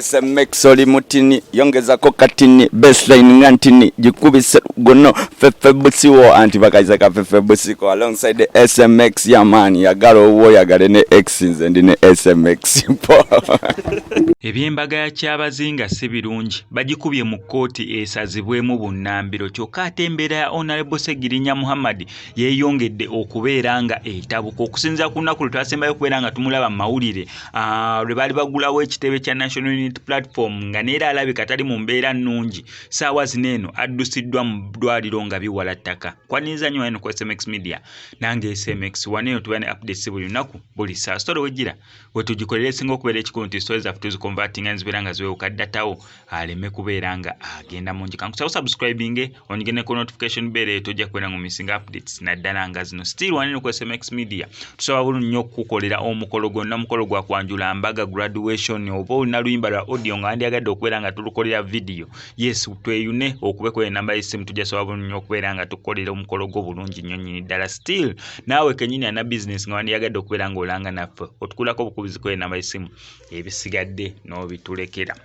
SMX oli mutini yongezako katini baseline ngantini jikubise gono fefe busiwo anti bakaizaka fefe busiko alongside the SMX yamani yagala owo yagale ne X and ne SMX Ebyembaga ya Kyagazinga si birungi bagikubye mu kkooti esazibwemu bunnambiro kyokka ate embeera ya Honorable Segirinya Muhammad yeeyongedde okubeera nga etabuka okusinza ku nnaku lwe twasembayo okubeera nga tumulaba mu mawulire lwe baali bagulawo ekitebe kya National Unity Platform nga neera alabika tali mu mbeera nnungi saawa zino eno addusiddwa mu ddwaliro nga biwala ttaka kwaniriza nnyo eno ku SMX Media nange SMX waneeno tuba ne updates buli lunaku buli saa story wejjira we tugikolera esinga okubeera ekikulu nti stories zaffe tuziconverting nzibeera nga ziweewuka ddatawo aleme kubeera nga agenda mungi kankusaba subscribing onyigene ku notification bell tojja kubeera mu missing updates naddala nga zino still waneeno ku SMX Media tusaba bulungi nnyo okukukolera omukolo gwonna mukolo gwa kwanjula mbaga graduation oba olina luyimba lwa audio nga wandyagadde okubeera nga tulukolera video yes tweyune okubeko enamba y'essimu tujja soba bulungi nnyo okubeera nga tukolera omukolo gwo bulungi nnyo nnyini ddala still naawe kenyini ana business nga wandyagadde okubeera nga olanga naffe otukulako obukubizi ko enamba y'essimu ebisigadde n'obitulekera.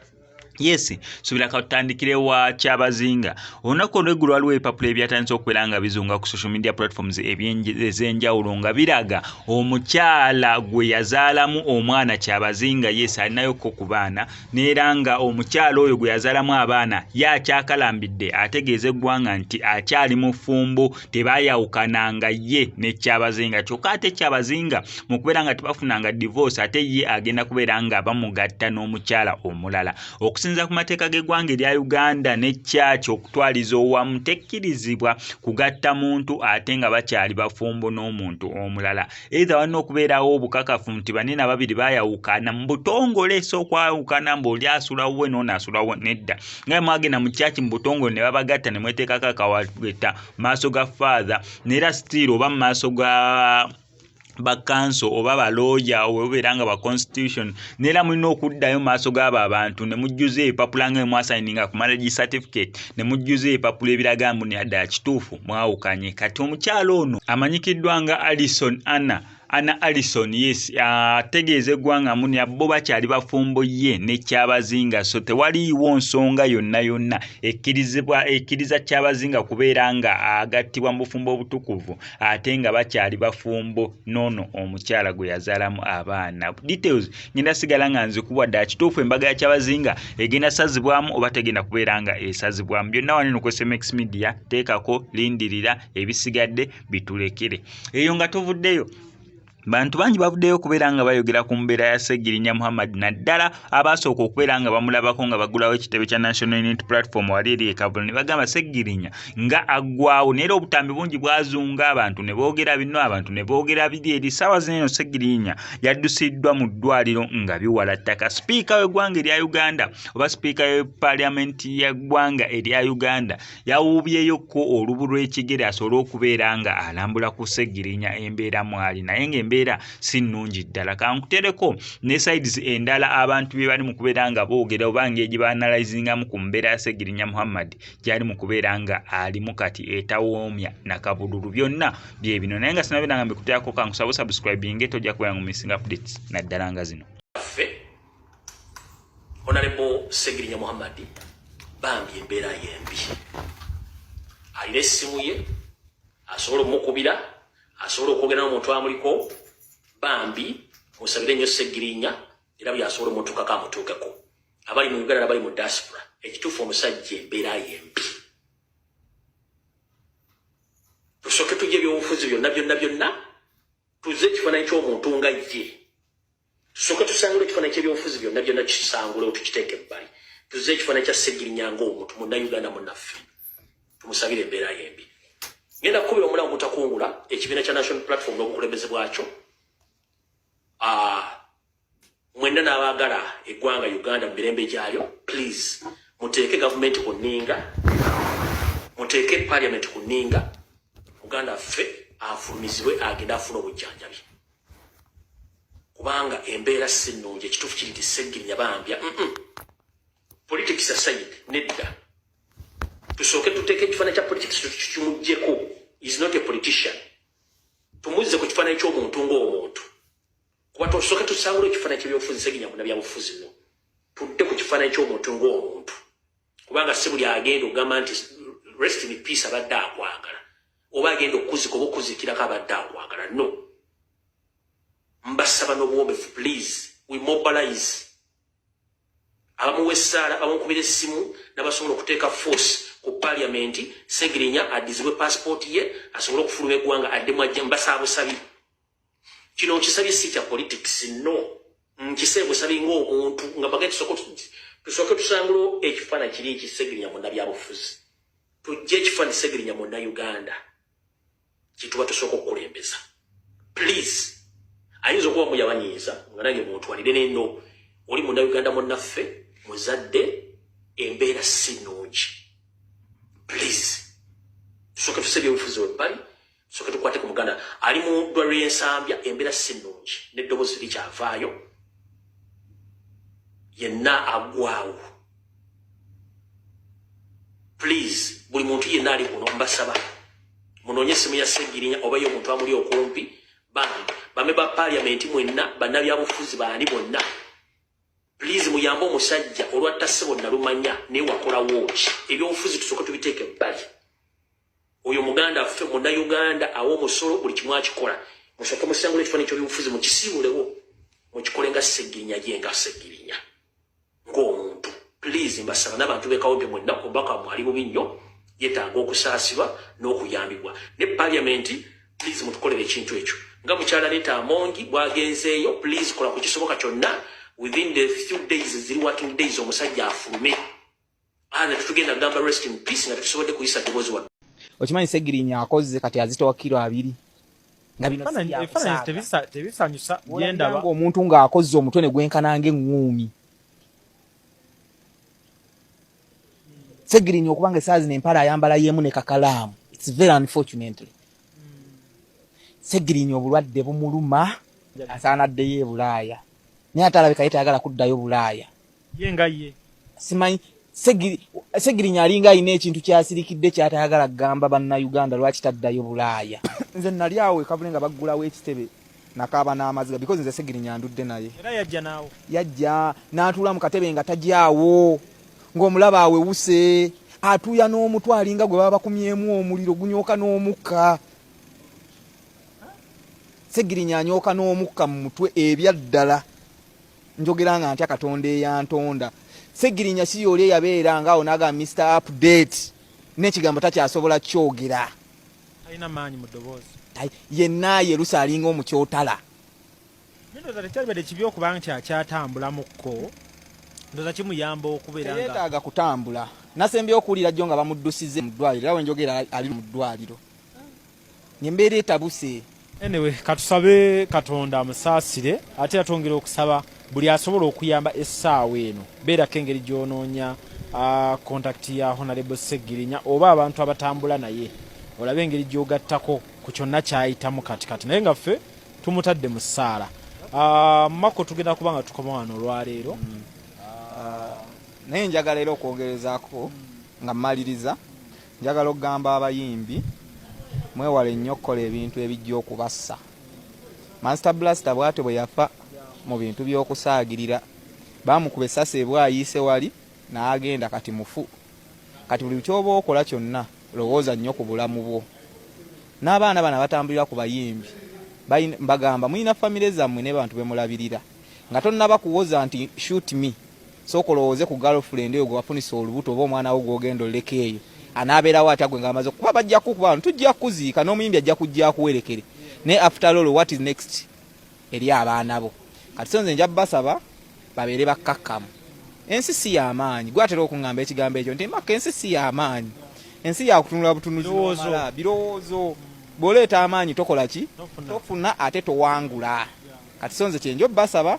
Yes, subira katandikire wa Kyagazinga. Onako olw'eggulu waliwo ebipapula ebyatandise okubeera nga bizunga ku social media platforms ez'enjawulo nga biraga omukyala gwe yazaalamu omwana Kyagazinga yes alinayokko ku baana neera nga omukyala oyo gwe yazaalamu abaana yakyakalambidde ategeeza eggwanga nti akyali mu ffumbo tebaayawukananga ye ne Kyagazinga kyokka ate Kyagazinga mu kubeera nga tebafunanga divorce ate ye agenda kubeera nga bamugatta n'omukyala omulala. Okusinza ku mateeka g'eggwanga erya Uganda ne church okutwaliza owamu tekkirizibwa kugatta muntu ate nga bakyali bafumbo n'omuntu omulala. Either walina okubeerawo obukakafu nti banene ababiri baayawukana mu butongole so okwawukana mbu oli asula wuwe n'ono asula wuwe nedda. Nga mwagenda mu church mu butongole ne babagatta ne mweteekako akawageta maaso ga father neera still oba mu maaso ga ba council oba ba lawyer obeeranga ba constitution neera mulina okuddayo maaso g'abo abantu ne mujjuza ebipapula nga mwasayininga ku marriage certificate ne mujjuza ebipapula ebiraga mbu nedda kituufu mwawukanye. Kati omukyalo ono amanyikiddwa nga Anna Alison yes ategeeza eggwanga muni abo bakyali bafumbo ye ne Kyagazinga so tewaliiwo nsonga yonna ekkiriza Kyagazinga kubeera nga agattibwa mu bufumbo obutukuvu ate nga bakyali bafumbo nono omukyala gwe yazaalamu abaana. Details ngenda sigala nga nzikubwa ddala kituufu embaga ya Kyagazinga egenda sazibwamu oba tegenda kubeera nga esazibwamu byonna waneno ku SMX Media teekako lindirira ebisigadde bitulekere eyo nga tovuddeyo. Bantu bangi bavuddeyo okubeera nga bayogera ku mbeera ya Segirinya Muhammad naddala abasooka okubeera nga bamulabako nga bagulawo ekitebe kya National Unity Platform wali eri e Kabulu ne bagamba Segirinya nga aggwawo neera obutambi bungi bwazunga abantu ne boogera bino abantu ne boogera biri eri ssaawa zino Segirinya yaddusiddwa mu ddwaliro nga biwala ttaka. Sipiika w'eggwanga erya Uganda oba sipiika y'epaalamenti y'eggwanga erya Uganda yawuubyeyokko olubu lw'ekigere asobole okubeera nga alambula ku Segirinya embeera mwali naye nga embeera si nnungi ddala. Kankutereko ne sides endala abantu bye bali mu kubeera nga boogera oba ng'egi baanalizingamu ku mbeera ya Segirinya Muhammad gyali mu kubeera nga alimu kati etawoomya nakabululu byonna bye bino naye nga sinabeera nga mbikuteako kankusaba subscribing tojja kubeera mu missing updates naddala nga zino. Honorable Segirinya Muhammad bambi embeera yembi alina essimu ye asobola omukubira asobola okwogera n'omuntu amuliko bambi musabire nnyo Segirinya era byasobola omutuukako amutuukeko abali mu Uganda n'abali mu diaspora ekituufu omusajja embeera yembi. Tusooke tujje ebyobufuzi byonna tuzze ekifaananyi ky'omuntu nga ye tusooke tusangule ekifaananyi ky'ebyobufuzi byonna kisangule tukiteeke ebbali tuzze ekifaananyi kya Segirinya ng'omuntu munnayuganda munnaffe tumusabire embeera yembi. Ngenda kukubira omulango gutakungula ekibiina kya National Platform n'obukulembeze bwakyo mwenna n'abaagala eggwanga Uganda mu mirembe gyayo please muteeke gavumenti ku nninga muteeke parliament ku nninga Uganda ffe afulumizibwe agenda afuna obujjanjabi kubanga embeera si nnungi ekituufu kiri nti Segirinya bambya politics aside nedda tusooke tuteeke ekifaananyi kya politics tukimuggyeko is not a politician tumuzze ku kifaananyi ky'omuntu ng'omuntu kuba tusooke tusangule ekifaananyi ky'ebyobufuzi Segirinya mu byabufuzi no tudde ku ekifaananyi ky'omuntu ng'omuntu kubanga si buli agenda okugamba nti rest in peace abadde akwagala oba agenda okuzika oba okuzikirako abadde akwagala no mbasaba n'obuwomefu please we mobilize abamu wessaala abamukubira essimu n'abasobola okuteeka force ku parliament Segirinya adizibwe passport ye asobola okufuluma eggwanga addemu ajja mbasaba busabi kino nkisabye si kya politics no nkisabye busabi ng'omuntu nga bagenda tusooke tusangula ekifaananyi kiri eki Segirinya mu byabufuzi tujje ekifaananyi Segirinya mu Uganda kituba tusooka okukulembeza please ayinza okuba muyabanyiiza nga nange muntwalire neno oli mu Uganda munnaffe muzadde embeera si nnungi please tusooke tusebye obufuzi webbali tusooke tukwate ku muganda ali mu ddwaliro y'ensambya embeera si nnungi n'eddoboozi likyavaayo yenna agwawo please buli muntu yenna ali kuno mbasaba munoonye essimu ya Segirinya oba y'omuntu amuli okumpi bame ba parliament mwenna bannabyabufuzi baani bonna please muyambe omusajja olwatta ssebo nalumanya naye wakolawo ki ebyobufuzi tusooka tubiteeke ebbali oyo muganda ffe mu Uganda awo omusolo buli kimu akikola musooke musangula ekifaananyi ky'ebyobufuzi mukisiibulewo mukikole nga Segirinya ye nga Segirinya ng'omuntu please mbasaba n'abantu b'ekawempe mwenna omubaka mwali bubi nnyo yeetaaga okusaasirwa n'okuyambibwa ne parliament please mutukolere ekintu ekyo nga mukyala Neta Amongi bwagenzeeyo please kola ku kisoboka kyonna within the few days ziri working days omusajja afulume tetugenda gamba rest in peace nga tukisobodde kuyisa ddoboozi wa okimanyi Segirinya akoze kati azitowa kilo 2 nga bino tebisanyusa yendaba omuntu ng'akoze omutwe ne gwenkana ng'eŋŋuumi Segirinya okubanga esaazi n'empala ayambala yemu ne kakalaamu it's very unfortunately Segirinya obulwadde bumuluma asaana addeyo e Bulaaya naye ate alabika yetayagala kuddayo Bulaaya yenga ye simanyi Segirinya alinga alina ekintu kyasirikidde kyatayagala kugamba bannayuganda lwaki taddayo Bulaaya nze nali awo ekavule nga baggulawo ekitebe nakaaba n'amaziga because nze Segirinya ndudde naye era yajja naawo yajja n'atuula mu katebe nga tajyawo ng'omulaba awewuse atuuya n'omutwe alinga gwe baba bakumyemu omuliro gunyooka n'omukka Segirinya anyooka n'omukka mu mutwe ebyaddala njogera nga ntya Katonda eyantonda Segirinya si yoli yabeera ngaawo naga Mr. Update n'ekigambo takyasobola kyogera alina maanyi mu ddoboozi yenna yerusa alinga omukyotala ndoza tekyalibadde kibi okuba nti akyatambulamuko ndoza kimuyamba okubeera nga yeetaaga kutambula nasembye okuwulira jjo nga bamuddusize mu ddwaliro era wenjogera ali mu ddwaliro nyembeera etabuse anyway katusabe Katonda amusaasire ate atongera okusaba buli asobola okuyamba essaawa eno beerako engeri gy'onoonya contact ya Honorable Segirinya oba abantu abatambula naye olabe engeri gy'ogattako ku kyonna kyayitamu katikati naye nga ffe tumutadde mu ssaala mako tugenda kuba nga tukoma wano olwaleero naye njagala era okwongerezaako nga mmaliriza njagala okugamba abayimbi mwewale nnyo okukola ebintu ebijja okubassa Master Blaster bw'atyo bwe yafa mu bintu by'okusaagirira baamukuba essasi ebwayiise wali n'agenda kati mufu kati buli kyoba okola kyonna lowooza nnyo ku bulamu bwo n'abaana bano batambulira ku bayimbi mbagamba mulina famire zammwe ne bantu bemulabirira nga tonnaba kuwoza nti shoot me sooka olowooze ku girlfriend eyo gwe wafunisa olubuto oba omwana wo gw'ogenda oleka eyo anaabeerawo atya gwe ng'amaze kuba bajja kukuba tujja kuziika n'omuyimbi ajja kujja kuwerekere naye after all what is next eri abaana bo kati so nze nja basaba babeere bakkakkamu ensi si y'amaanyi gwatera okuŋŋamba ekigambo ekyo nti maka ensi si y'amaanyi ensi yakutunula butunuzi birowoozo bw'oleeta amaanyi tokola ki tofuna ate towangula kati so nze kyenjo basaba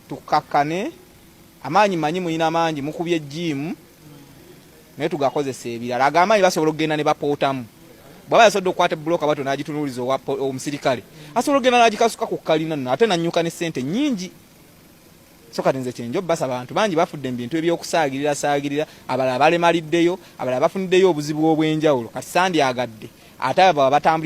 tukakkane amaanyi manyi mulina mangi mukubye ejjiimu naye tugakozesa ebirala agamaanyi basobola okugenda ne bapootamu bwaba yasobodde okukwata ebbulooka bato n'agitunuuliza omusirikale asobola okugenda n'agikasuka ku kalina nno ate nannyuka ne ssente nnyingi so kati nze kyenjo basaba abantu bangi bafudde mu bintu eby'okusaagirira abalala balemaliddeyo abalala bafuniddeyo obuzibu obw'enjawulo kati sandyagadde ate abo batambulira